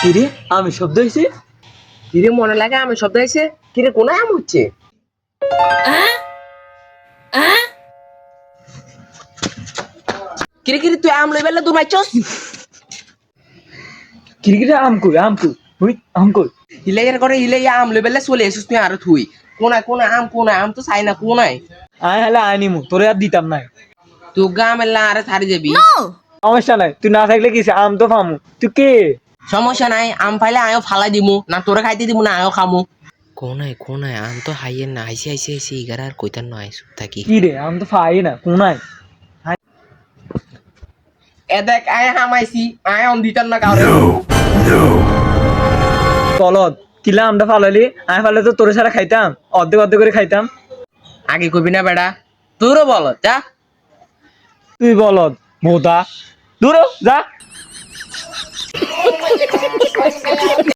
কিরে আমি শব্দ হয়েছে? কিরে মনে লাগে আমি শব্দ হয়েছে? কিরে কোন আম হচ্ছে? কিরে কিরে তুই আম লই বেলা দূর মাইছস? কিরে আম কই হুই আম কই? হিলাইয়ার করে হিলাইয়া আম লই বেলা চলে এসেছিস তুই আর থুই। কোনায় আম তো চাই না কোনায়। আয় হলে আনিমু তোরে আর দিতাম না। তুই গা মেলা আরে ছাড়ি যাবি। সমস্যা নাই, তুই না থাকলে কি আম তো পামু। তুই কে? সমস্যা নাই, আম পাইলে আয়ও ফালাই দিমু না তোরে খাইতে দিমু না আয়ও খামু। কোনায় আম তো হাইয়ের না আইসি ইগার আর কইতার নয় চুপ থাকি। কি রে আম তো পাই না কোনায়। এ দেখ আয় হামাইছি আয় অন দিতার না কাউরে। বলদ কিলা আমটা ফালালি, আমি ফালে তো তোরে ছাড়া খাইতাম, অর্ধেক অর্ধেক করে খাইতাম। আগে কবি না বেড়া, তোরও বল যা। তুই বলদ মোদা দূর যা।